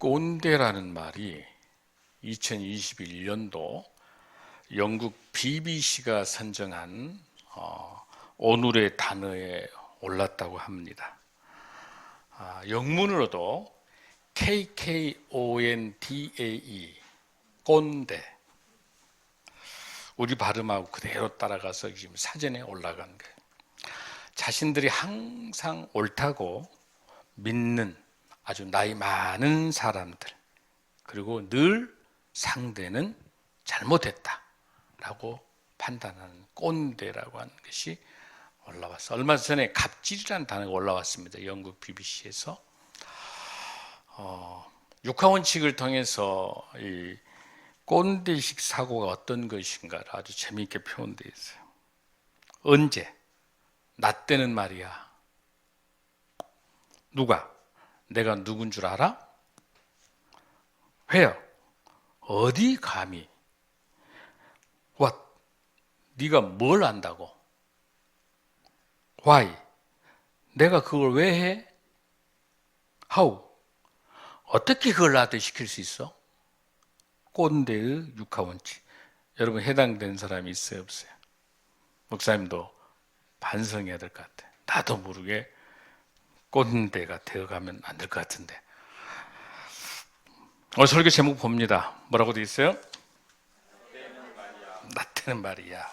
꼰대라는 말이 2021년도 영국 BBC가 선정한 오늘의 단어에 올랐다고 합니다. 영문으로도 KKONDAE, 꼰대. 우리 발음하고 그대로 따라가서 지금 사전에 올라간 거예요. 자신들이 항상 옳다고 믿는 아주 나이 많은 사람들, 그리고 늘 상대는 잘못했다라고 판단하는 꼰대라고 하는 것이 올라왔어요. 얼마 전에 갑질이라는 단어가 올라왔습니다. 영국 BBC에서. 육하원칙을 통해서 이 꼰대식 사고가 어떤 것인가를 아주 재미있게 표현되어 있어요. 언제? 나 때는 말이야. 누가? 내가 누군 줄 알아? 왜요? 어디 감히? What? 네가 뭘 안다고? Why? 내가 그걸 왜 해? How? 어떻게 그걸 나한테 시킬 수 있어? 꼰대의 육하원칙. 여러분 해당된 사람이 있어요, 없어요? 목사님도 반성해야 될 것 같아요. 나도 모르게 꼰대가 되어가면 안 될 것 같은데. 설교 제목 봅니다. 뭐라고 되어 있어요? 나 때는 말이야.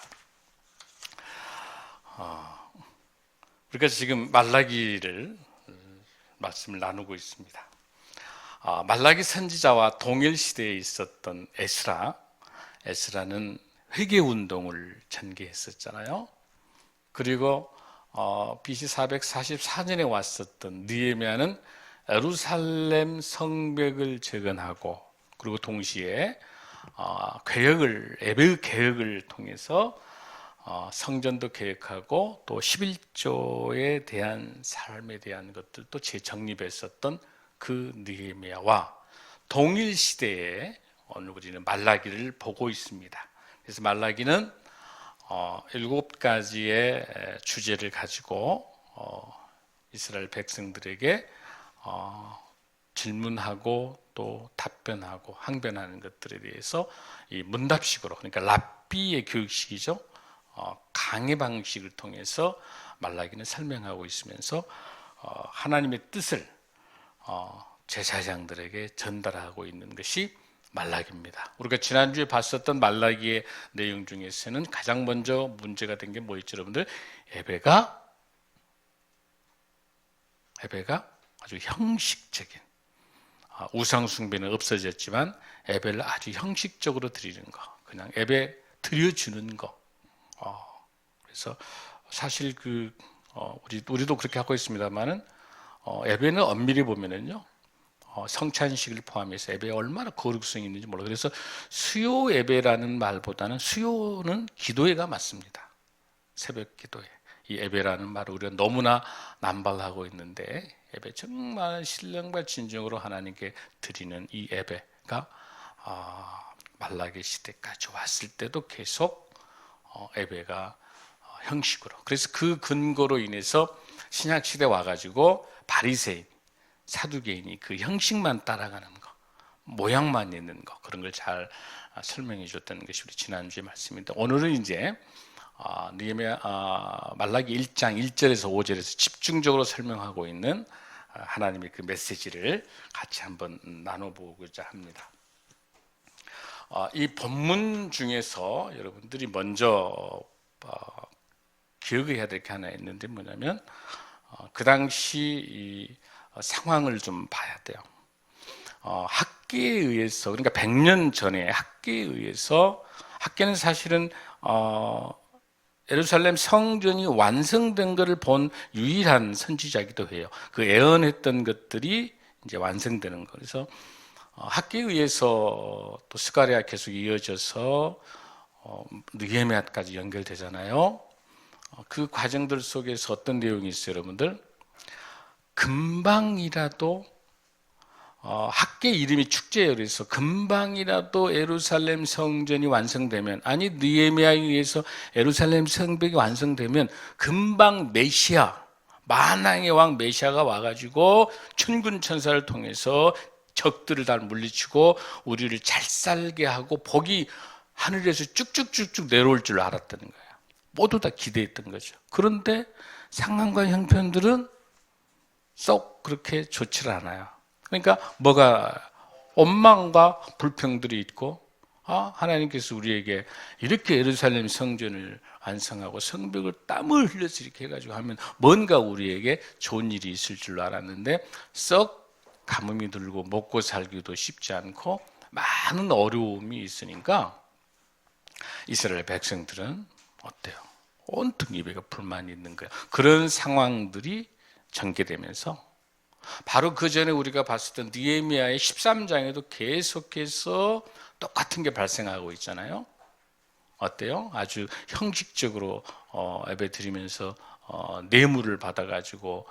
그러니까 지금 말라기를 말씀을 나누고 있습니다. 말라기 선지자와 동일 시대에 있었던 에스라는 회개운동을 전개했었잖아요. 그리고 BC 444년에 왔었던 느헤미야는 예루살렘 성벽을 재건하고, 그리고 동시에 예배 개혁을 통해서 성전도 개혁하고 또 11조에 대한 삶에 대한 것들도 재정립했었던 그 느헤미야와 동일 시대에 오늘 우리는 말라기를 보고 있습니다. 그래서 말라기는 7가지의 주제를 가지고 이스라엘 백성들에게 질문하고 또 답변하고 항변하는 것들에 대해서 이 문답식으로, 그러니까 랍비의 교육식이죠. 강의 방식을 통해서 말라기는 설명하고 있으면서 하나님의 뜻을 제사장들에게 전달하고 있는 것이 말라기입니다. 우리가 지난주에 봤었던 말라기의 내용 중에서는 가장 먼저 문제가 된 게 뭐였죠, 여러분들? 예배가 아주 형식적인, 우상 숭배는 없어졌지만 예배를 아주 형식적으로 드리는 거, 그냥 예배 드려주는 거. 그래서 사실 우리도 그렇게 하고 있습니다만은 예배는 엄밀히 보면은요, 성찬식을 포함해서 예배에 얼마나 거룩성이 있는지 몰라요. 그래서 수요 예배라는 말보다는 수요는 기도회가 맞습니다. 새벽 기도회. 이 예배라는 말을 우리가 너무나 남발하고 있는데, 예배 정말 신령과 진정으로 하나님께 드리는 이 예배가 말라기 시대까지 왔을 때도 계속 예배가 형식으로. 그래서 그 근거로 인해서 신약 시대 와가지고 바리새인, 사두개인이 그 형식만 따라가는 거, 모양만 있는 거, 그런 걸 잘 설명해 줬다는 것이 우리 지난주의 말씀입니다. 오늘은 이제 느헤미야 말라기 1장 1절에서 5절에서 집중적으로 설명하고 있는 하나님의 그 메시지를 같이 한번 나눠보고자 합니다. 이 본문 중에서 여러분들이 먼저 기억해야 될 게 하나 있는데 뭐냐면 그 당시 이 상황을 좀 봐야 돼요. 학계에 의해서, 그러니까 100년 전에 학계에 의해서, 학계는 사실은 예루살렘 성전이 완성된 것을 본 유일한 선지자이기도 해요. 그 예언했던 것들이 이제 완성되는 거. 그래서 학계에 의해서 또 스가랴 계속 이어져서 느헤미야까지 연결되잖아요. 그 과정들 속에서 어떤 내용이 있어요, 여러분들? 금방이라도 학계 이름이 축제예요. 그래서 금방이라도 예루살렘 성전이 완성되면, 아니 느헤미야에 의해서 예루살렘 성벽이 완성되면 금방 메시아, 만왕의 왕 메시아가 와가지고 천군 천사를 통해서 적들을 다 물리치고 우리를 잘 살게 하고 복이 하늘에서 쭉쭉쭉쭉 내려올 줄 알았다는 거예요. 모두 다 기대했던 거죠. 그런데 상황과 형편들은 썩 그렇게 좋지를 않아요. 그러니까 뭐가 원망과 불평들이 있고, 하나님께서 우리에게 이렇게 예루살렘 성전을 완성하고 성벽을 땀을 흘려서 이렇게 해가지고 하면 뭔가 우리에게 좋은 일이 있을 줄 알았는데 썩 가뭄이 들고 먹고 살기도 쉽지 않고 많은 어려움이 있으니까 이스라엘 백성들은 어때요? 온통 입에 불만이 있는 거예요. 그런 상황들이 전개되면서 바로 그 전에 우리가 봤었던 느헤미야의 13장에도 계속해서 똑같은 게 발생하고 있잖아요. 어때요? 아주 형식적으로 예배 드리면서 뇌물을 받아가지고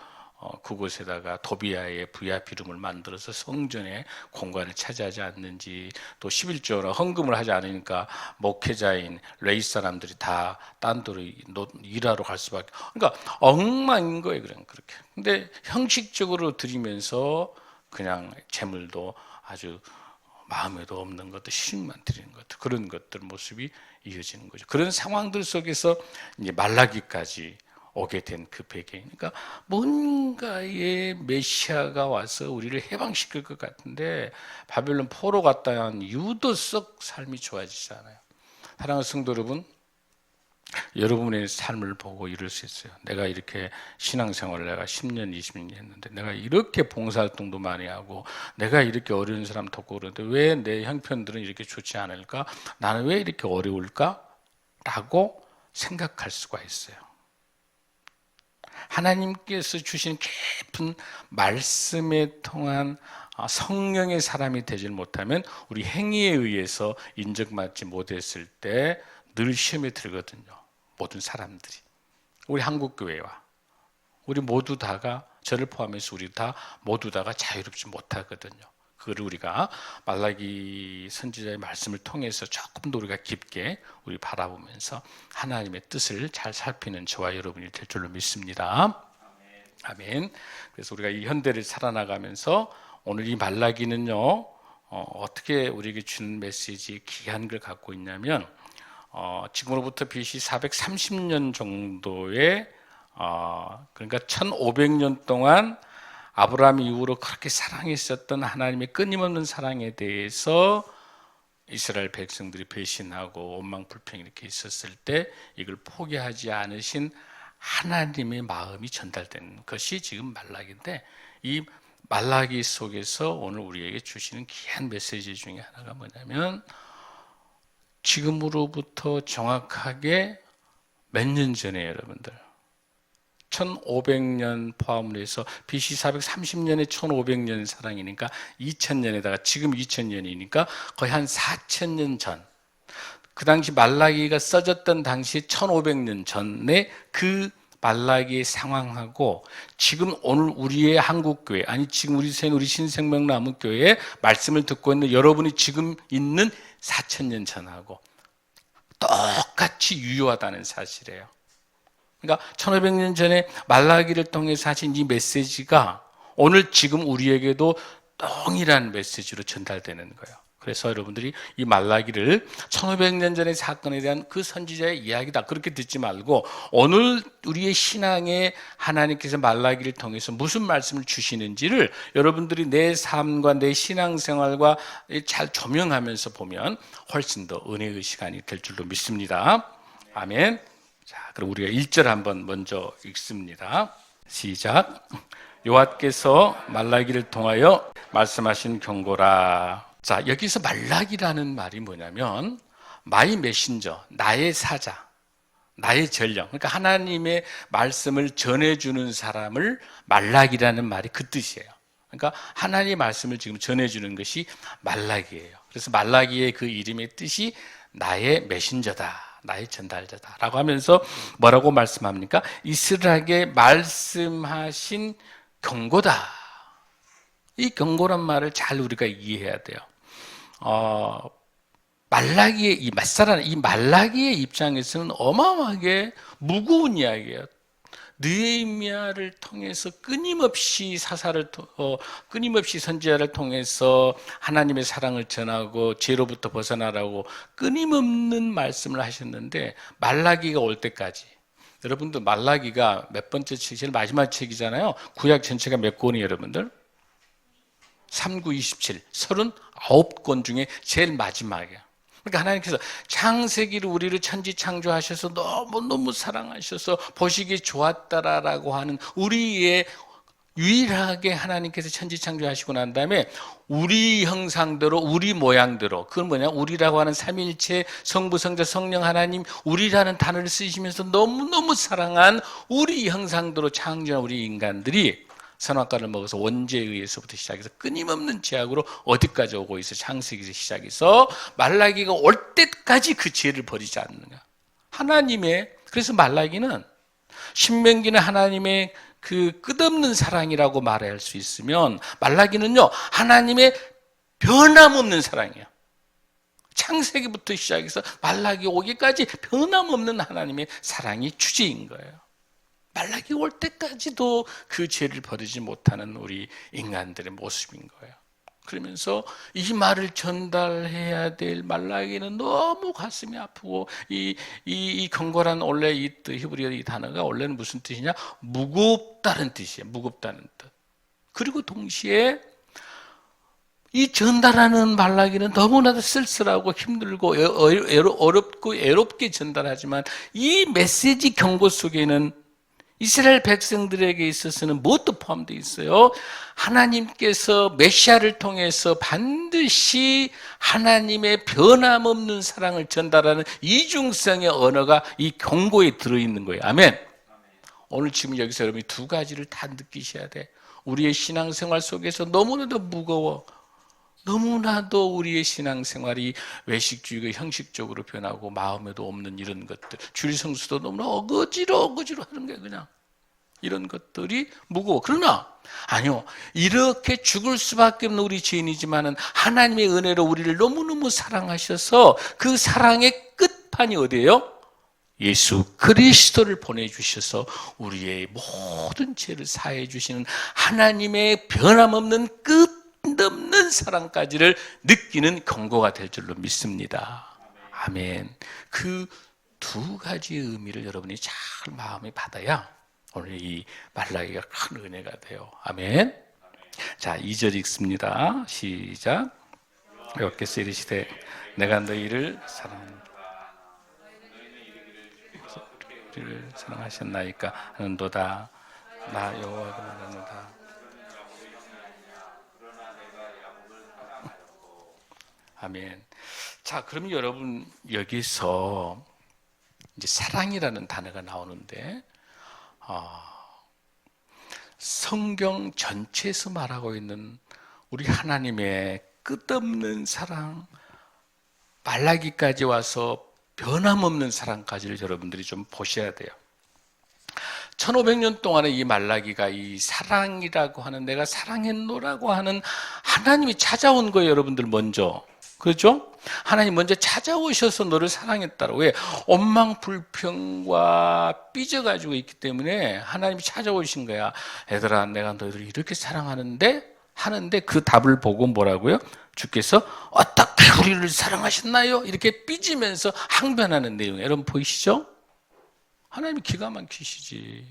그곳에다가 도비아의 VIP룸을 만들어서 성전에 공간을 차지하지 않는지, 또 11조나 헌금을 하지 않으니까 목회자인 레위 사람들이 다 딴 데로 일하러 갈 수밖에. 그러니까 엉망인 거예요, 그냥 그렇게. 근데 형식적으로 드리면서 그냥 재물도 아주 마음에도 없는 것들, 신만 드리는 것들, 그런 것들 모습이 이어지는 거죠. 그런 상황들 속에서 이제 말라기까지 오게 된 그 배경. 그러니까 뭔가의 메시아가 와서 우리를 해방시킬 것 같은데 바벨론 포로 갔다 한 이후도 썩 삶이 좋아지지 않아요. 사랑하는 성도 여러분, 여러분의 삶을 보고 이럴 수 있어요. 내가 이렇게 신앙생활을 내가 10년, 20년 했는데 내가 이렇게 봉사활동도 많이 하고 내가 이렇게 어려운 사람 돕고 그러는데 왜 내 형편들은 이렇게 좋지 않을까? 나는 왜 이렇게 어려울까? 라고 생각할 수가 있어요. 하나님께서 주신 깊은 말씀에 통한 성령의 사람이 되질 못하면 우리 행위에 의해서 인정받지 못했을 때 늘 시험에 들거든요. 모든 사람들이. 우리 한국교회와 우리 모두 다가, 저를 포함해서 우리 다 모두 다가 자유롭지 못하거든요. 그걸 우리가 말라기 선지자의 말씀을 통해서 조금 더 우리가 깊게 우리 바라보면서 하나님의 뜻을 잘 살피는 저와 여러분이 될 줄로 믿습니다. 아멘. 그래서 우리가 이 현대를 살아나가면서 오늘 이 말라기는요, 어떻게 우리에게 주는 메시지, 귀한 걸 갖고 있냐면, 지금으로부터 BC 430년 정도의, 그러니까 1500년 동안 아브라함 이후로 그렇게 사랑했었던 하나님의 끊임없는 사랑에 대해서 이스라엘 백성들이 배신하고 원망 불평이 이렇게 있었을 때 이걸 포기하지 않으신 하나님의 마음이 전달된 것이 지금 말라기인데, 이 말라기 속에서 오늘 우리에게 주시는 귀한 메시지 중에 하나가 뭐냐면, 지금으로부터 정확하게 몇 년 전에 여러분들 1500년 포함을 해서 BC 430년에 1500년 사랑이니까 2000년에다가 지금 2000년이니까 거의 한 4000년 전, 그 당시 말라기가 써졌던 당시 1500년 전에 그 말라기의 상황하고 지금 오늘 우리의 한국교회, 아니 지금 우리 신생명나무교회의 말씀을 듣고 있는 여러분이 지금 있는 4000년 전하고 똑같이 유효하다는 사실이에요. 그러니까 1500년 전에 말라기를 통해서 하신 이 메시지가 오늘 지금 우리에게도 동일한 메시지로 전달되는 거예요. 그래서 여러분들이 이 말라기를 1500년 전의 사건에 대한 그 선지자의 이야기다 그렇게 듣지 말고, 오늘 우리의 신앙에 하나님께서 말라기를 통해서 무슨 말씀을 주시는지를 여러분들이 내 삶과 내 신앙생활과 잘 조명하면서 보면 훨씬 더 은혜의 시간이 될 줄로 믿습니다. 아멘. 자, 그럼 우리가 1절 한번 먼저 읽습니다. 시작. 여호와께서 말라기를 통하여 말씀하신 경고라. 자, 여기서 말라기라는 말이 뭐냐면 마이 메신저, 나의 사자, 나의 전령. 그러니까 하나님의 말씀을 전해주는 사람을 말라기라는 말이 그 뜻이에요. 그러니까 하나님의 말씀을 지금 전해주는 것이 말라기예요. 그래서 말라기의 그 이름의 뜻이 나의 메신저다, 나의 전달자다 라고 하면서 뭐라고 말씀합니까? 이스라엘에게 말씀하신 경고다. 이 경고란 말을 잘 우리가 이해해야 돼요. 말라기의 이 말라기의 입장에서는 어마어마하게 무거운 이야기예요. 느헤미야를 통해서 끊임없이 선지자를 통해서 하나님의 사랑을 전하고 죄로부터 벗어나라고 끊임없는 말씀을 하셨는데, 말라기가 올 때까지, 여러분들 말라기가 몇 번째 책, 제일 마지막 책이잖아요. 구약 전체가 몇 권이에요, 여러분들? 3, 9, 27, 39권 중에 제일 마지막이에요. 그러니까 하나님께서 창세기를 우리를 천지 창조하셔서 너무너무 사랑하셔서 보시기 좋았다라고 하는 우리의 유일하게 하나님께서 천지 창조하시고 난 다음에 우리 형상대로 우리 모양대로, 그건 뭐냐, 우리라고 하는 삼위일체 성부 성자 성령 하나님, 우리라는 단어를 쓰시면서 너무너무 사랑한 우리 형상대로 창조한 우리 인간들이 선악과를 먹어서 원죄에 의해서부터 시작해서 끊임없는 죄악으로 어디까지 오고 있어? 창세기에서 시작해서 말라기가 올 때까지 그 죄를 버리지 않느냐. 하나님의, 그래서 말라기는, 신명기는 하나님의 그 끝없는 사랑이라고 말할 수 있으면, 말라기는요 하나님의 변함없는 사랑이에요. 창세기부터 시작해서 말라기 오기까지 변함없는 하나님의 사랑이 주제인 거예요. 말라기 올 때까지도 그 죄를 버리지 못하는 우리 인간들의 모습인 거예요. 그러면서 이 말을 전달해야 될 말라기는 너무 가슴이 아프고, 이 경고란, 원래 이 히브리어 이 단어가 원래는 무슨 뜻이냐? 무겁다는 뜻이에요. 무겁다는 뜻. 그리고 동시에 이 전달하는 말라기는 너무나도 쓸쓸하고 힘들고 어렵고 애롭게 전달하지만, 이 메시지 경고 속에는 이스라엘 백성들에게 있어서는 무엇도 포함되어 있어요? 하나님께서 메시아를 통해서 반드시 하나님의 변함없는 사랑을 전달하는 이중성의 언어가 이 경고에 들어있는 거예요. 아멘. 오늘 지금 여기서 여러분이 두 가지를 다 느끼셔야 돼. 우리의 신앙생활 속에서 너무나도 무거워, 너무나도 우리의 신앙생활이 외식주의가 형식적으로 변하고 마음에도 없는 이런 것들, 주일 성수도 너무나 어거지로 하는 거예요. 그냥 이런 것들이 무거워. 그러나 아니요, 이렇게 죽을 수밖에 없는 우리 죄인이지만은 하나님의 은혜로 우리를 너무너무 사랑하셔서 그 사랑의 끝판이 어디예요? 예수 그리스도를 보내주셔서 우리의 모든 죄를 사해 주시는 하나님의 변함없는 끝없는 사랑까지를 느끼는 경고가 될 줄로 믿습니다. 아멘. 그 두 가지의 의미를 여러분이 잘 마음에 받아야 오늘 이 말라기가 큰 은혜가 돼요. 아멘. 자, 2절 읽습니다. 시작. 여호와께서 이르시되 내가 너희를 사랑하셨나이까 하는도다. 나 여호와가 말하노라. 아멘. 자, 그럼 여러분 여기서 이제 사랑이라는 단어가 나오는데, 성경 전체에서 말하고 있는 우리 하나님의 끝없는 사랑, 말라기까지 와서 변함없는 사랑까지를 여러분들이 좀 보셔야 돼요. 1500년 동안에 이 말라기가 이 사랑이라고 하는, 내가 사랑했노라고 하는 하나님이 찾아온 거예요, 여러분들. 먼저, 그렇죠? 하나님 먼저 찾아오셔서 너를 사랑했다고. 왜? 원망불평과 삐져가지고 있기 때문에 하나님이 찾아오신 거야. 얘들아, 내가 너희를 이렇게 사랑하는데 하는데, 그 답을 보고 뭐라고요? 주께서 어떻게 우리를 사랑하셨나요? 이렇게 삐지면서 항변하는 내용, 여러분 보이시죠? 하나님이 기가 막히시지.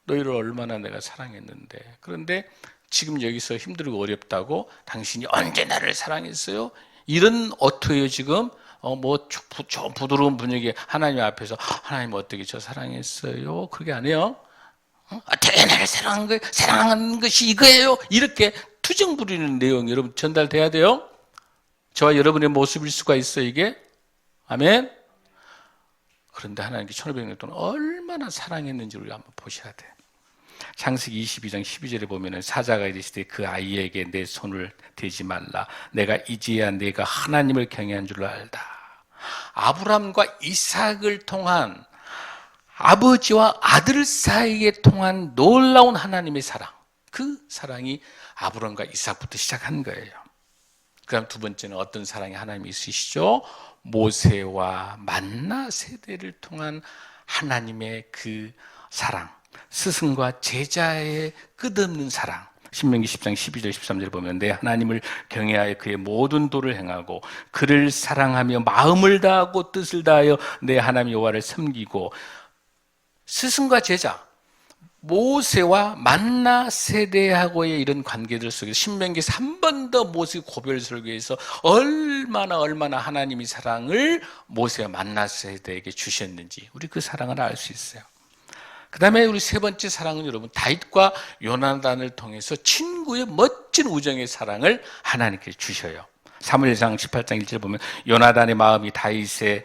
너희를 얼마나 내가 사랑했는데. 그런데 지금 여기서 힘들고 어렵다고 당신이 언제 나를 사랑했어요? 이런 어투예요 지금. 저 부드러운 분위기에 하나님 앞에서 하나님 어떻게 저 사랑했어요? 그게 아니에요. 어떻게 나를 사랑한 것이 이거예요? 이렇게 투정 부리는 내용이 여러분 전달돼야 돼요. 저와 여러분의 모습일 수가 있어요, 이게. 아멘. 그런데 하나님께 1500년 동안 얼마나 사랑했는지를 우리가 한번 보셔야 돼. 창세기 22장 12절에 보면은 사자가 이르시되 그 아이에게 내 손을 대지 말라. 내가 이제야 내가 하나님을 경외한 줄 알다. 아브람과 이삭을 통한, 아버지와 아들 사이에 통한 놀라운 하나님의 사랑, 그 사랑이 아브람과 이삭부터 시작한 거예요. 그다음 두 번째는 어떤 사랑이 하나님이 있으시죠? 모세와 만나 세대를 통한 하나님의 그 사랑, 스승과 제자의 끝없는 사랑. 신명기 10장 12절 13절 보면 내 하나님을 경외하여 그의 모든 도를 행하고 그를 사랑하며 마음을 다하고 뜻을 다하여 내 하나님 여호와를 섬기고. 스승과 제자, 모세와 만나 세대하고의 이런 관계들 속에서 신명기에서 한 번 더 모세 고별 설교에서 얼마나 하나님이 사랑을 모세와 만나 세대에게 주셨는지 우리 그 사랑을 알 수 있어요. 그 다음에 우리 세 번째 사랑은 여러분, 다윗과 요나단을 통해서 친구의 멋진 우정의 사랑을 하나님께 주셔요. 사무엘상 18장 1절 보면 요나단의 마음이 다윗의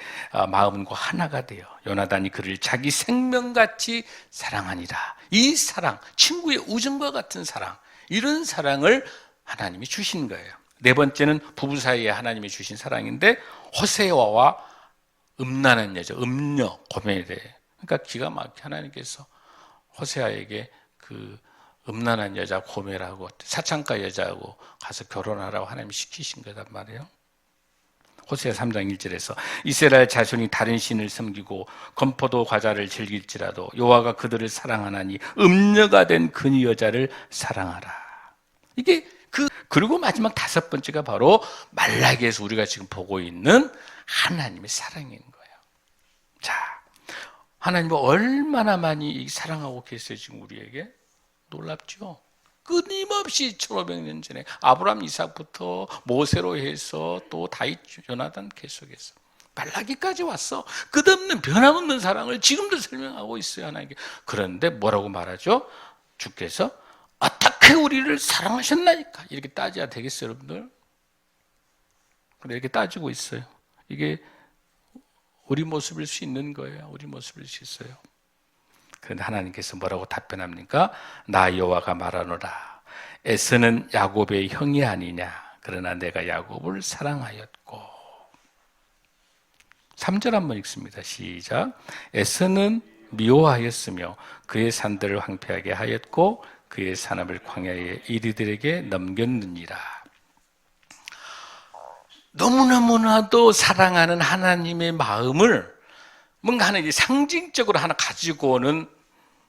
마음과 하나가 되어 요나단이 그를 자기 생명같이 사랑하니라. 이 사랑, 친구의 우정과 같은 사랑, 이런 사랑을 하나님이 주신 거예요. 네 번째는 부부 사이에 하나님이 주신 사랑인데, 호세아와 음란한 여자, 음녀, 고멜에, 그러니까 기가 막히게 하나님께서 호세아에게 그 음란한 여자 고멜하고 사창가 여자하고 가서 결혼하라고 하나님이 시키신 거단 말이에요. 호세아 3장 1절에서 이스라엘 자손이 다른 신을 섬기고 건포도 과자를 즐길지라도 여호와가 그들을 사랑하나니 음녀가 된 그녀 여자를 사랑하라. 이게 그리고 마지막 다섯 번째가 바로 말라기에서 우리가 지금 보고 있는 하나님의 사랑인 거예요. 자, 하나님은 얼마나 많이 사랑하고 계세요, 지금 우리에게? 놀랍죠? 끊임없이 1500년 전에 아브라함, 이삭부터 모세로 해서 또 다윗, 요나단 계속해서 말라기까지 왔어. 끝없는 변함없는 사랑을 지금도 설명하고 있어요, 하나님께. 그런데 뭐라고 말하죠? 주께서 어떻게 우리를 사랑하셨나이까? 이렇게 따져야 되겠어요, 여러분들? 근데 이렇게 따지고 있어요. 이게 우리 모습일 수 있는 거예요. 우리 모습일 수 있어요. 그런데 하나님께서 뭐라고 답변합니까? 나 여호와가 말하노라. 에서는 야곱의 형이 아니냐. 그러나 내가 야곱을 사랑하였고. 3절 한번 읽습니다. 시작. 에서는 미워하였으며 그의 산들을 황폐하게 하였고 그의 산업을 광야의 이리들에게 넘겼느니라. 너무나도 사랑하는 하나님의 마음을 뭔가 하나 상징적으로 하나 가지고 오는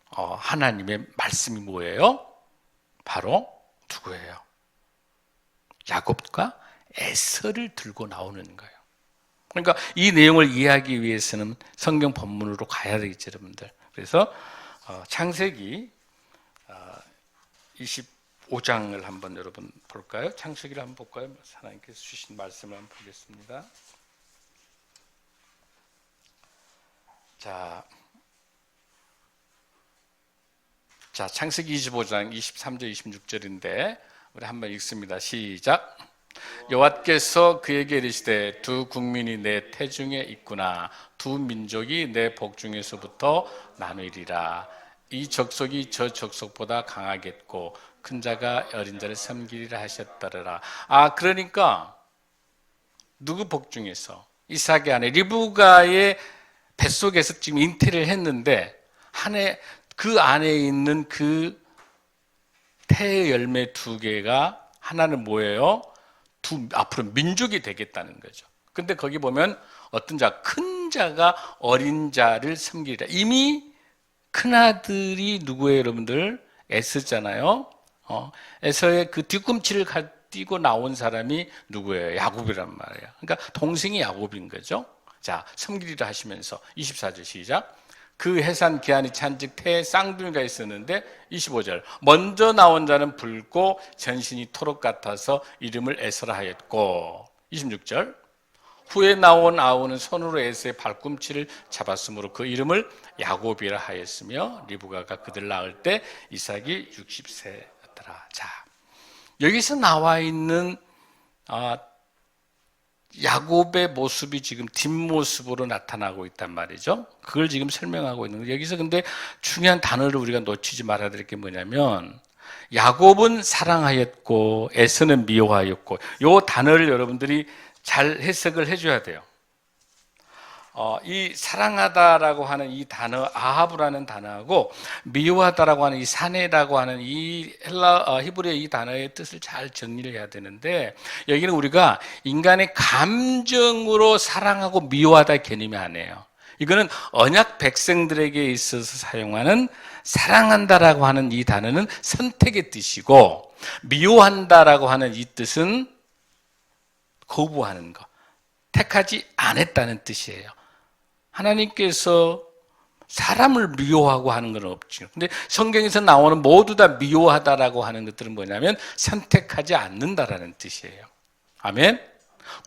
하나님의 말씀이 뭐예요? 바로 누구예요? 야곱과 에서를 들고 나오는 거예요. 그러니까 이 내용을 이해하기 위해서는 성경 본문으로 가야 되겠죠, 여러분들. 그래서 창세기 25장을 한번 여러분 볼까요? 창세기를 한번 볼까요? 하나님께서 주신 말씀을 한번 보겠습니다. 자, 창세기 25장 23절 26절인데 우리 한번 읽습니다. 시작. 여호와께서 그에게 이르시되 두 국민이 내 태중에 있구나. 두 민족이 내 복중에서부터 나누리라. 이 족속이 저 족속보다 강하겠고 큰 자가 어린 자를 섬기리라 하셨더라. 그러니까 누구 복중에서? 이삭의 아내 리브가의 뱃속에서 지금 잉태를 했는데 그 안에 있는 그 태의 열매 두 개가 하나는 뭐예요? 앞으로 민족이 되겠다는 거죠. 근데 거기 보면 어떤 자, 큰 자가 어린 자를 섬기리라. 이미 큰아들이 누구예요, 여러분들? 에서잖아요. 에서의 그 뒤꿈치를 띄고 나온 사람이 누구예요? 야곱이란 말이에요. 그러니까 동생이 야곱인 거죠. 자, 섬기리라 하시면서 24절 시작. 그 해산 기한이 찬즉 태에 쌍둥이가 있었는데 25절 먼저 나온 자는 붉고 전신이 토록 같아서 이름을 에서라 하였고 26절 후에 나온 아우는 손으로 에서의 발꿈치를 잡았으므로 그 이름을 야곱이라 하였으며 리브가가 그들 낳을 때 이삭이 60세였더라. 자, 여기서 나와 있는 야곱의 모습이 지금 뒷모습으로 나타나고 있단 말이죠. 그걸 지금 설명하고 있는 거예요. 여기서 근데 중요한 단어를 우리가 놓치지 말아야 될 게 뭐냐면 야곱은 사랑하였고 에서는 미워하였고 이 단어를 여러분들이 잘 해석을 해줘야 돼요. 이 사랑하다라고 하는 이 단어 아하브라는 단어하고 미워하다라고 하는 이 사내라고 하는 이 히브리어의 이 단어의 뜻을 잘 정리를 해야 되는데 여기는 우리가 인간의 감정으로 사랑하고 미워하다 개념이 아니에요. 이거는 언약 백성들에게 있어서 사용하는 사랑한다라고 하는 이 단어는 선택의 뜻이고, 미워한다라고 하는 이 뜻은 거부하는 것, 택하지 않았다는 뜻이에요. 하나님께서 사람을 미워하고 하는 건 없죠. 근데 성경에서 나오는 모두 다 미워하다라고 하는 것들은 뭐냐면 선택하지 않는다라는 뜻이에요. 아멘?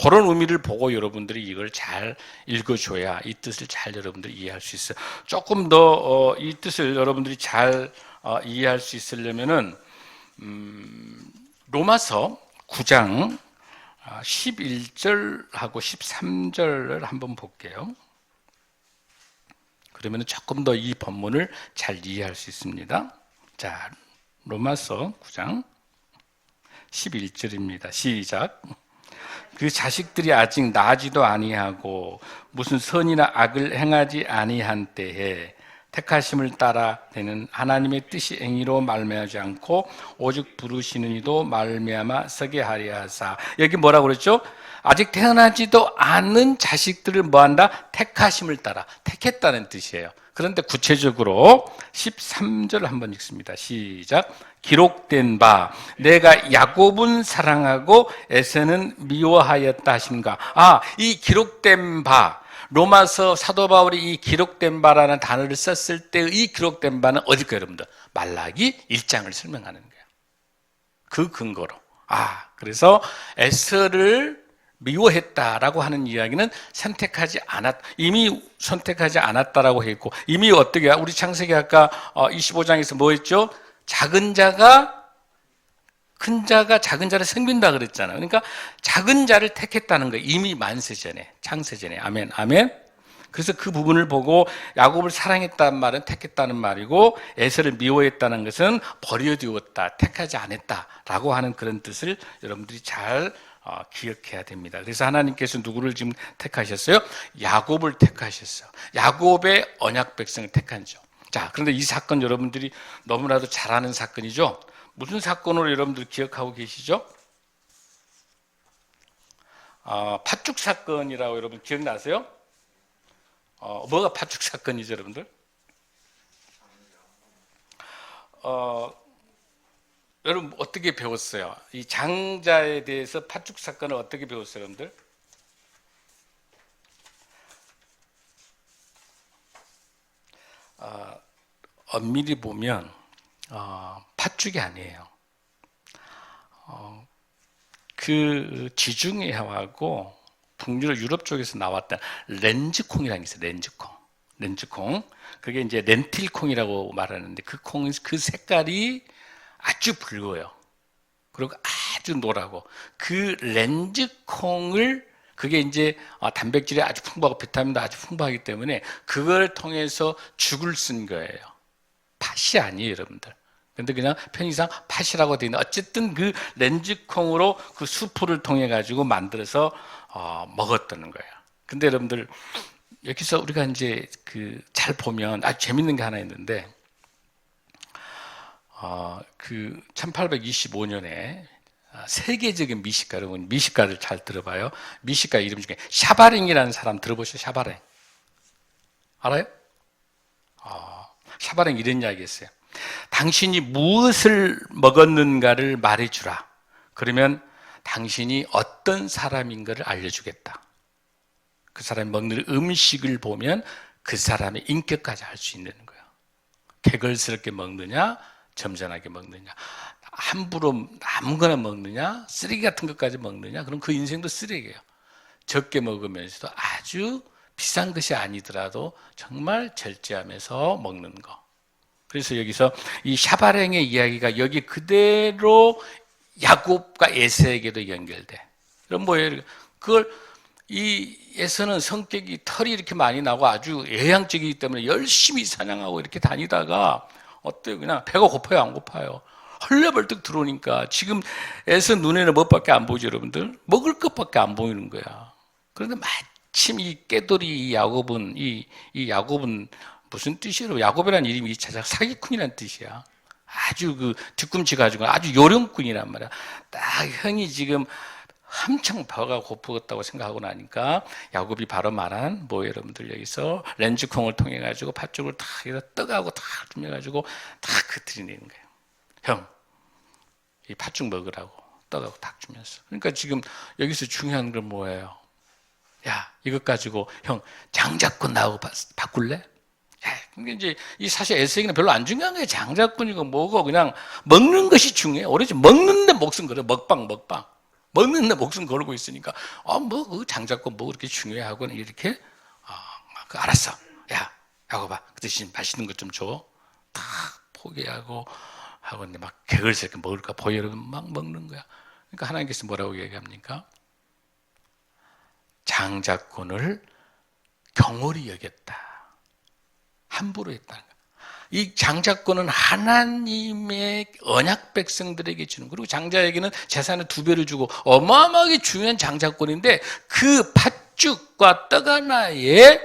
그런 의미를 보고 여러분들이 이걸 잘 읽어줘야 이 뜻을 잘 여러분들이 이해할 수 있어요. 조금 더 이 뜻을 여러분들이 잘 이해할 수 있으려면은 로마서 9장 11절하고 13절을 한번 볼게요. 그러면 조금 더 이 본문을 잘 이해할 수 있습니다. 자, 로마서 9장 11절입니다. 시작. 그 자식들이 아직 나지도 아니하고 무슨 선이나 악을 행하지 아니한 때에 택하심을 따라 되는 하나님의 뜻이 행위로 말미암지 않고 오직 부르시는 이도 말미암아 서게 하려 하사. 여기 뭐라고 그랬죠? 아직 태어나지도 않은 자식들을 뭐한다? 택하심을 따라, 택했다는 뜻이에요. 그런데 구체적으로 13절 한번 읽습니다. 시작. 기록된 바 내가 야곱은 사랑하고 에서는 미워하였다 하신가. 이 기록된 바, 로마서 사도 바울이 이 기록된 바라는 단어를 썼을 때 이 기록된 바는 어딜까요, 여러분들? 말라기 1장을 설명하는 거예요. 그 근거로. 그래서 에서를 미워했다라고 하는 이야기는 이미 선택하지 않았다라고 했고, 이미 어떻게, 우리 창세기 아까 25장에서 뭐 했죠? 작은 자가 큰 자가 작은 자를 섬긴다 그랬잖아요. 그러니까 작은 자를 택했다는 거예요. 이미 만세 전에, 창세 전에. 아멘, 아멘. 그래서 그 부분을 보고 야곱을 사랑했다는 말은 택했다는 말이고, 에서를 미워했다는 것은 버려두었다, 택하지 않았다라고 하는 그런 뜻을 여러분들이 잘 기억해야 됩니다. 그래서 하나님께서 누구를 지금 택하셨어요? 야곱을 택하셨어요. 야곱의 언약 백성을 택한죠. 자, 그런데 이 사건 여러분들이 너무나도 잘 아는 사건이죠. 무슨 사건으로 여러분들 기억하고 계시죠? 팥죽 사건이라고 여러분 기억나세요? 뭐가 팥죽 사건이죠, 여러분들? 여러분 어떻게 배웠어요? 이 장자에 대해서 팥죽 사건을 어떻게 배웠어요, 여러분들? 엄밀히 보면 팥죽이 아니에요. 그 지중해 해하고 북유럽, 유럽 쪽에서 나왔던 렌즈콩이라는 게 있어요. 렌즈콩. 그게 이제 렌틸콩이라고 말하는데 그 콩, 그 색깔이 아주 붉어요. 그리고 아주 노랗고 그 렌즈콩을 그게 이제 단백질이 아주 풍부하고 비타민도 아주 풍부하기 때문에 그걸 통해서 죽을 쓴 거예요. 팥이 아니에요, 여러분들. 근데 그냥 편의상 팥이라고 되어 있는, 어쨌든 그 렌즈콩으로 그 수프를 통해 가지고 만들어서 먹었다는 거예요. 근데 여러분들 여기서 우리가 이제 잘 보면 아주 재밌는 게 하나 있는데, 그 1825년에 세계적인 미식가, 여러분 미식가들 잘 들어봐요. 미식가 이름 중에 샤바랭이라는 사람 들어보셨어요? 샤바랭 알아요? 샤바랭 이런 이야기 했어요. 당신이 무엇을 먹었는가를 말해주라. 그러면 당신이 어떤 사람인가를 알려주겠다. 그 사람이 먹는 음식을 보면 그 사람의 인격까지 알 수 있는 거예요. 개걸스럽게 먹느냐, 점잖하게 먹느냐, 함부로 아무거나 먹느냐, 쓰레기 같은 것까지 먹느냐, 그럼 그 인생도 쓰레기예요. 적게 먹으면서도 아주 비싼 것이 아니더라도 정말 절제하면서 먹는 거. 그래서 여기서 이 샤바랭의 이야기가 여기 그대로 야곱과 에서에게도 연결돼. 그럼 뭐예요? 그걸 이 에서는 성격이 털이 이렇게 많이 나고 아주 외향적이기 때문에 열심히 사냥하고 이렇게 다니다가 어때요? 그냥 배가 고파요, 안 고파요? 헐레벌떡 들어오니까 지금 에서 눈에는 뭐밖에 안 보이죠, 여러분들? 먹을 것밖에 안 보이는 거야. 그런데 마침 이 깨돌이 야곱은 이 야곱은 무슨 뜻이에요? 야곱이라는 이름이 사기꾼이라는 뜻이야. 아주 그 뒤꿈치 가지고 아주 요령꾼이란 말이야. 딱 형이 지금 한창 배가 고프겠다고 생각하고 나니까 야곱이 바로 말한 여러분들 여기서 렌즈콩을 통해 가지고 팥죽을 다 떠가고 다 주면가지고 다 드리는 거예요. 형, 이 팥죽 먹으라고 떠가고 딱 주면서. 그러니까 지금 여기서 중요한 건 뭐예요? 야, 이것 가지고 형 장자권 나하고 바꿀래? 그러니까 이제 이 사실 에세이는 별로 안 중요한 거예요. 장자권이고 뭐고 그냥 먹는 것이 중요해요. 오로지 먹는데 목숨 걸어. 먹방. 먹는데 목숨 걸고 있으니까 그 장자권 뭐 그렇게 중요하고는 이렇게 알았어. 야, 야곱아, 그 대신 맛있는 것 좀 줘. 다 포기하고 하고 이제 막 개걸스럽게 먹을까 보여서 막 먹는 거야. 그러니까 하나님께서 뭐라고 얘기합니까? 장자권을 경홀히 여겼다. 함부로 했다는 거예요. 이 장자권은 하나님의 언약 백성들에게 주는, 그리고 장자에게는 재산의 2배를 주고 어마어마하게 중요한 장자권인데 그 팥죽과 떡 하나에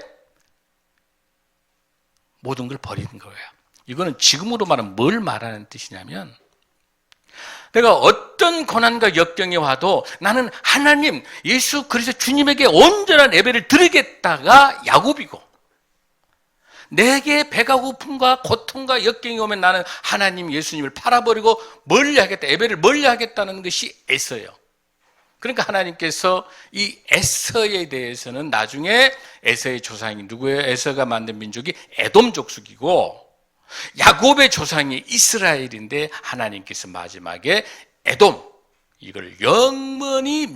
모든 걸 버리는 거예요. 이거는 지금으로 말하면 뭘 말하는 뜻이냐면, 내가 어떤 고난과 역경이 와도 나는 하나님, 예수 그리스도 주님에게 온전한 예배를 드리겠다가 야곱이고, 내게 배가 고픔과 고통과 역경이 오면 나는 하나님 예수님을 팔아버리고 멀리하겠다, 예배를 멀리하겠다는 것이 에서예요. 그러니까 하나님께서 이 에서에 대해서는 나중에 에서의 조상이 누구예요? 에서가 만든 민족이 에돔 족속이고 야곱의 조상이 이스라엘인데 하나님께서 마지막에 에돔, 이걸 영원히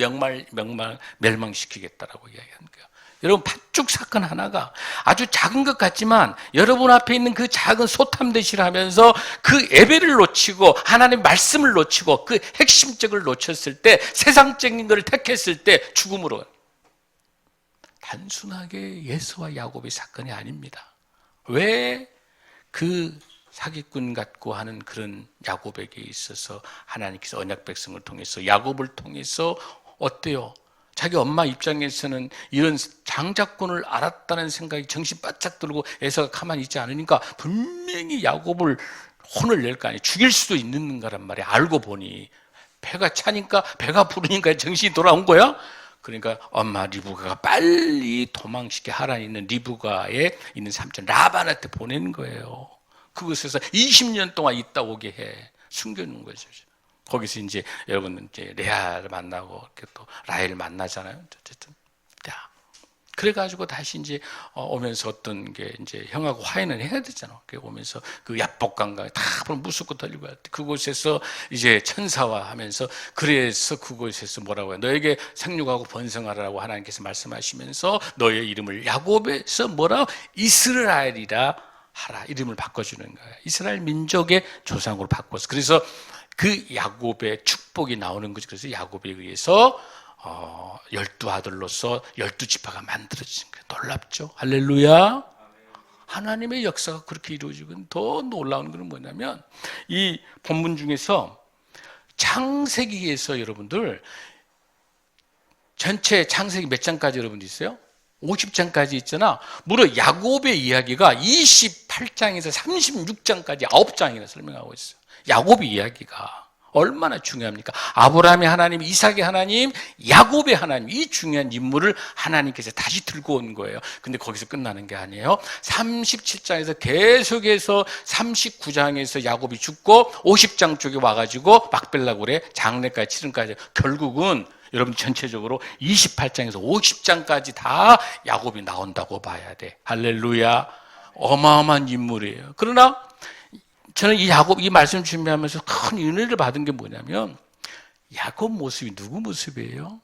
멸망시키겠다라고 이야기하는 거예요. 여러분, 팥죽 사건 하나가 아주 작은 것 같지만 여러분 앞에 있는 그 작은 소탐대시를 하면서 그 예배를 놓치고 하나님의 말씀을 놓치고 그 핵심적을 놓쳤을 때, 세상적인 것을 택했을 때 죽음으로, 단순하게 예수와 야곱의 사건이 아닙니다. 왜 그 사기꾼 같고 하는 그런 야곱에게 있어서 하나님께서 언약 백성을 통해서 야곱을 통해서 어때요? 자기 엄마 입장에서는 이런 장자권을 알았다는 생각이 정신 바짝 들고 에서가 가만히 있지 않으니까 분명히 야곱을 혼을 낼 거 아니에요. 죽일 수도 있는 거란 말이에요. 알고 보니 배가 차니까, 배가 부르니까 정신이 돌아온 거야. 그러니까 엄마 리브가가 빨리 도망치게 하란에 있는 리브가에 있는 삼촌 라반한테 보내는 거예요. 그곳에서 20년 동안 있다 오게 해 숨겨놓은 거죠. 거기서 이제 여러분 이제 레아를 만나고 이렇게 또 라헬을 만나잖아요. 어쨌든 그래가지고 다시 이제 오면서 어떤 게 이제 형하고 화해는 해야 되잖아. 그래 오면서 그 야복강가에 다 무섭고 털리고 할 때 그곳에서 이제 천사화하면서, 그래서 그곳에서 뭐라고 해요? 너에게 생육하고 번성하라고 하나님께서 말씀하시면서 너의 이름을 야곱에서 뭐라고? 이스라엘이라 하라. 이름을 바꿔주는 거예요. 이스라엘 민족의 조상으로 바꿔서. 그래서 그 야곱의 축복이 나오는 거죠. 그래서 야곱에 의해서 12아들로서 12지파가 만들어진 거예요. 놀랍죠? 할렐루야. 하나님의 역사가 그렇게 이루어지고, 더 놀라운 것은 뭐냐면 이 본문 중에서 창세기에서 여러분들 전체 창세기 몇 장까지 여러분들 있어요? 50장까지 있잖아. 무려 야곱의 이야기가 28장에서 36장까지 9장이나 설명하고 있어요. 야곱의 이야기가 얼마나 중요합니까? 아브라함의 하나님, 이삭의 하나님, 야곱의 하나님, 이 중요한 인물을 하나님께서 다시 들고 온 거예요. 근데 거기서 끝나는 게 아니에요. 37장에서 계속해서 39장에서 야곱이 죽고 50장 쪽에 와가지고 막벨라고 그래. 장례까지 치른까지. 결국은 여러분 전체적으로 28장에서 50장까지 다 야곱이 나온다고 봐야 돼. 할렐루야. 어마어마한 인물이에요. 그러나 저는 이 야곱, 이 말씀 준비하면서 큰 은혜를 받은 게 뭐냐면, 야곱 모습이 누구 모습이에요?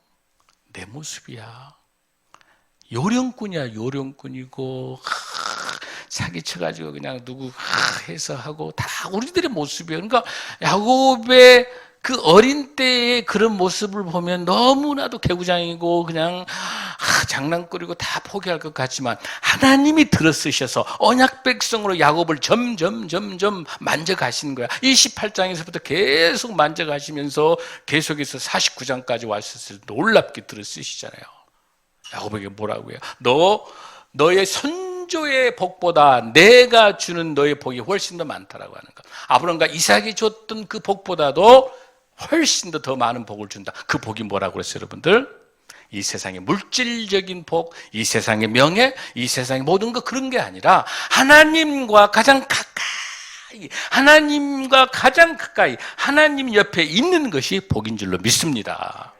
내 모습이야. 요령꾼이야. 요령꾼이고 사기쳐가지고 그냥 누구 해서 하고 다 우리들의 모습이에요. 그러니까 야곱의 그 어린 때의 그런 모습을 보면 너무나도 개구장이고 그냥 장난거리고 다 포기할 것 같지만, 하나님이 들어쓰셔서 언약 백성으로 야곱을 점점 만져가시는 거야. 28장에서부터 계속 만져가시면서 계속해서 49장까지 왔을 때 놀랍게 들어쓰시잖아요. 야곱에게 뭐라고 해요? 너의 선조의 복보다 내가 주는 너의 복이 훨씬 더 많다라고 하는 거. 아브라함과 이삭이 줬던 그 복보다도 훨씬 더 많은 복을 준다. 그 복이 뭐라고 그랬어요, 여러분들? 이 세상의 물질적인 복, 이 세상의 명예, 이 세상의 모든 것 그런 게 아니라 하나님과 가장 가까이, 하나님과 가장 가까이, 하나님 옆에 있는 것이 복인 줄로 믿습니다.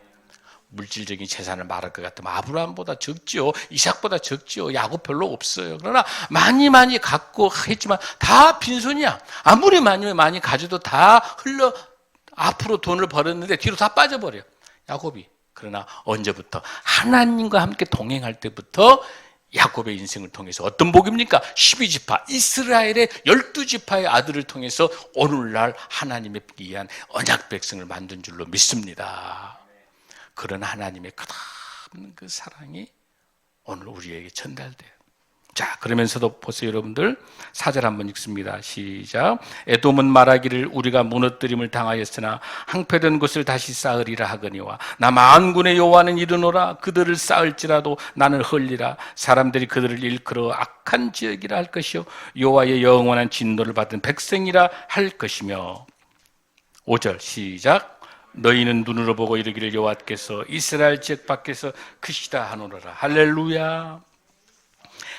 물질적인 재산을 말할 것 같으면 아브라함보다 적지요, 이삭보다 적지요, 야곱 별로 없어요. 그러나 많이 갖고 했지만 다 빈손이야. 아무리 많이 가져도 다 흘러 앞으로 돈을 벌었는데 뒤로 다 빠져버려, 야곱이. 그러나 언제부터? 하나님과 함께 동행할 때부터 야곱의 인생을 통해서 어떤 복입니까? 12지파, 이스라엘의 12지파의 아들을 통해서 오늘날 하나님의 귀한 언약 백성을 만든 줄로 믿습니다. 그런 하나님의 끝없는 그 사랑이 오늘 우리에게 전달돼요. 자, 그러면서도 보세요, 여러분들. 4절 한번 읽습니다. 시작. 에돔은 말하기를 우리가 무너뜨림을 당하였으나 항폐된 곳을 다시 쌓으리라 하거니와 나 만군의 여호와는 이르노라. 그들을 쌓을지라도 나는 헐리라. 사람들이 그들을 일컬어 악한 지역이라 할 것이요 여호와의 영원한 진노를 받은 백성이라 할 것이며. 5절 시작. 너희는 눈으로 보고 이르기를 여호와께서 이스라엘 지역 밖에서 크시다 하노라. 할렐루야.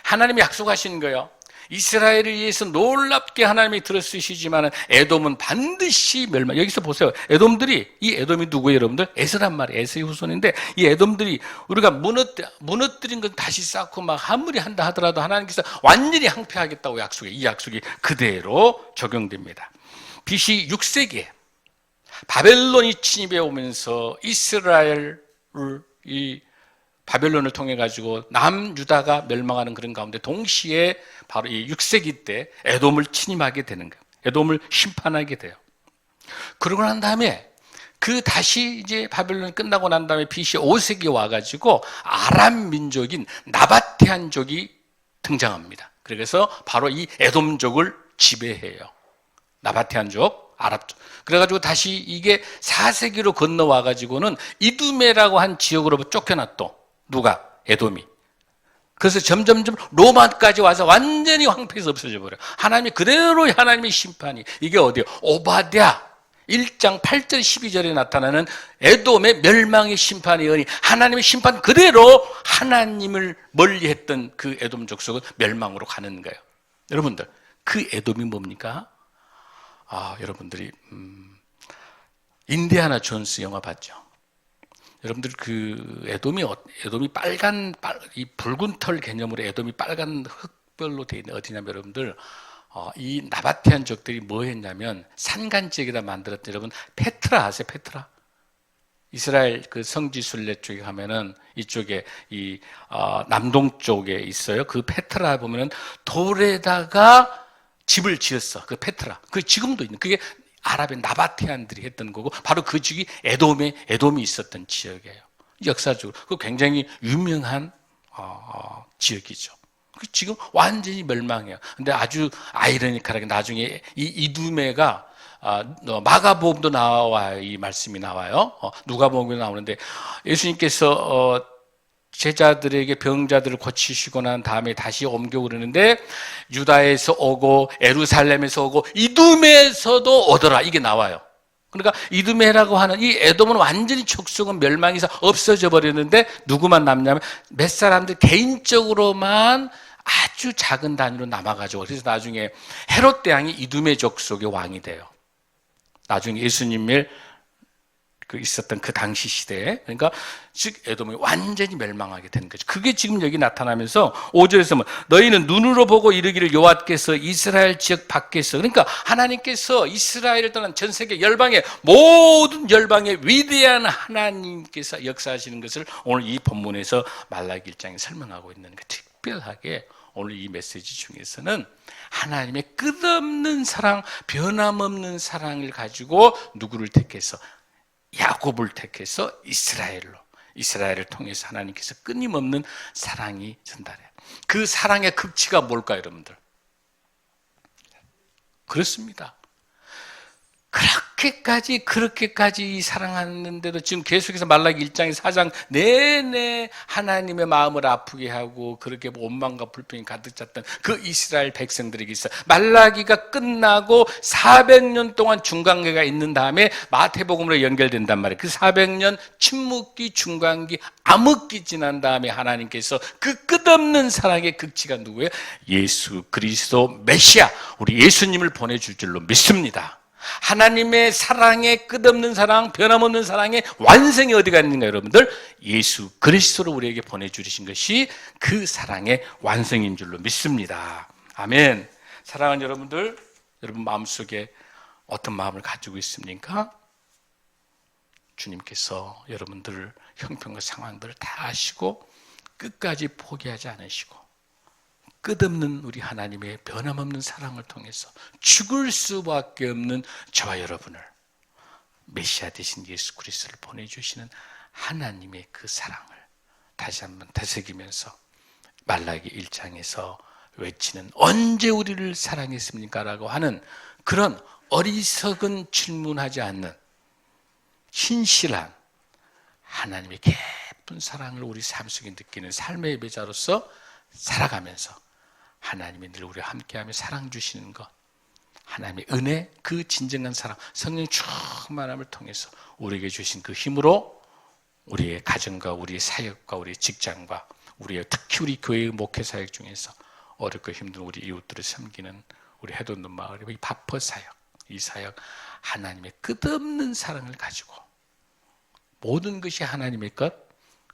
하나님이 약속하신 거예요. 이스라엘을 위해서 놀랍게 하나님이 들어쓰시지만 에돔은 반드시 멸망. 여기서 보세요. 에돔들이, 이 에돔이 누구예요, 여러분들? 에서란 말이에요. 에서의 후손인데 이 에돔들이 우리가 무너뜨린 건 다시 쌓고 막 아무리 한다 하더라도 하나님께서 완전히 항폐하겠다고 약속해. 이 약속이 그대로 적용됩니다. BC 6세기에 바벨론이 침입해 오면서 이스라엘을 바벨론을 통해 가지고 남유다가 멸망하는 그런 가운데 동시에 바로 이 6세기 때 에돔을 침입하게 되는 거예요. 에돔을 심판하게 돼요. 그러고 난 다음에 그 다시 이제 바벨론이 끝나고 난 다음에 BC 5세기에 와가지고 아람 민족인 나바테안족이 등장합니다. 그래서 바로 이 에돔족을 지배해요. 나바테안족, 아랍족. 그래가지고 다시 이게 4세기로 건너와가지고는 이두메라고 한 지역으로 쫓겨났또. 누가? 에돔이. 그래서 점점점 로마까지 와서 완전히 황폐해서 없어져 버려요. 하나님이 그대로 하나님의 심판이. 이게 어디요? 오바댜 1장 8절 12절에 나타나는 에돔의 멸망의 심판의 은이 하나님의 심판 그대로 하나님을 멀리했던 그 에돔 족속은 멸망으로 가는 거예요. 여러분들 그 에돔이 뭡니까? 여러분들이 인디아나 존스 영화 봤죠? 여러분들 그 에돔이 이 붉은 털 개념으로 에돔이 빨간 흙별로 되어 있는 어디냐면 여러분들 이 나바테안족들이 뭐 했냐면 산간 지역에다 만들었던 여러분 페트라 아세요? 페트라? 이스라엘 그 성지 순례 쪽에 가면은 이쪽에 이 남동 쪽에 있어요. 그 페트라 보면은 돌에다가 집을 지었어. 그 페트라. 그 지금도 있는 그게 아랍의 나바테안들이 했던 거고 바로 그 지역이 에돔이 있었던 지역이에요. 역사적으로 그 굉장히 유명한 지역이죠. 지금 완전히 멸망해요. 근데 아주 아이러니컬하게 나중에 이 이두메가 마가복음도 나와요. 이 말씀이 나와요. 누가복음도 나오는데 예수님께서 제자들에게 병자들을 고치시고 난 다음에 다시 옮겨 오르는데 유다에서 오고 예루살렘에서 오고 이두메에서도 오더라 이게 나와요. 그러니까 이두메라고 하는 이 에돔은 완전히 족속은 멸망해서 없어져 버렸는데 누구만 남냐면 몇 사람들 개인적으로만 아주 작은 단위로 남아가지고 그래서 나중에 헤롯 대왕이 이두메 족속의 왕이 돼요. 나중에 예수님의 있었던 그 당시 시대에 그러니까 즉 에돔이 완전히 멸망하게 된 거죠. 그게 지금 여기 나타나면서 5절에서 뭐 너희는 눈으로 보고 이르기를 여호와께서 이스라엘 지역 밖에서 그러니까 하나님께서 이스라엘을 떠난 전 세계 열방의 모든 열방의 위대한 하나님께서 역사하시는 것을 오늘 이 본문에서 말라기 1장에 설명하고 있는 그 특별하게 오늘 이 메시지 중에서는 하나님의 끝없는 사랑, 변함없는 사랑을 가지고 누구를 택해서 야곱을 택해서 이스라엘을 통해서 하나님께서 끊임없는 사랑이 전달해요. 그 사랑의 극치가 뭘까요, 여러분들? 그렇습니다. 그렇게까지 사랑하는데도 지금 계속해서 말라기 1장 4장 내내 하나님의 마음을 아프게 하고 그렇게 원망과 불평이 가득 찼던 그 이스라엘 백성들에게 있어 말라기가 끝나고 400년 동안 중간기가 있는 다음에 마태복음으로 연결된단 말이에요. 그 400년 침묵기, 중간기, 암흑기 지난 다음에 하나님께서 그 끝없는 사랑의 극치가 누구예요? 예수 그리스도 메시아, 우리 예수님을 보내줄 줄로 믿습니다. 하나님의 사랑의 끝없는 사랑, 변함없는 사랑의 완성이 어디가 있는가 여러분들? 예수 그리스도를 우리에게 보내주신 것이 그 사랑의 완성인 줄로 믿습니다. 아멘. 사랑하는 여러분들, 여러분 마음속에 어떤 마음을 가지고 있습니까? 주님께서 여러분들 형편과 상황들을 다 아시고 끝까지 포기하지 않으시고 끝없는 우리 하나님의 변함없는 사랑을 통해서 죽을 수밖에 없는 저와 여러분을 메시아 되신 예수 그리스도를 보내주시는 하나님의 그 사랑을 다시 한번 되새기면서 말라기 1장에서 외치는 언제 우리를 사랑했습니까? 라고 하는 그런 어리석은 질문하지 않는 신실한 하나님의 깊은 사랑을 우리 삶 속에 느끼는 삶의 예배자로서 살아가면서 하나님이 늘 우리와 함께하며 사랑 주시는 것, 하나님의 은혜, 그 진정한 사랑, 성령 충만함을 통해서 우리에게 주신 그 힘으로 우리의 가정과 우리의 사역과 우리의 직장과 우리의 특히 우리 교회의 목회 사역 중에서 어렵고 힘든 우리 이웃들을 섬기는 우리 해돋는 마을, 이 바퍼 사역, 이 사역 하나님의 끝없는 사랑을 가지고 모든 것이 하나님의 것,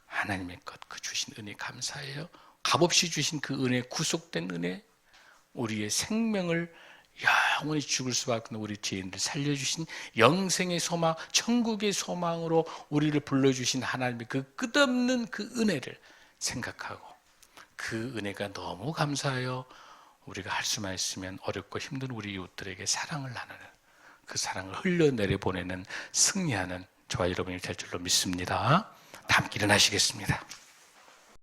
하나님의 것, 그 주신 은혜 감사해요. 값없이 주신 그 은혜, 구속된 은혜, 우리의 생명을 영원히 죽을 수밖에 없는 우리 죄인들 살려주신 영생의 소망, 천국의 소망으로 우리를 불러주신 하나님의 그 끝없는 그 은혜를 생각하고 그 은혜가 너무 감사해요. 우리가 할 수만 있으면 어렵고 힘든 우리 이웃들에게 사랑을 나누는 그 사랑을 흘려내려 보내는 승리하는 저와 여러분이 될 줄로 믿습니다. 다 함께 일어나시겠습니다.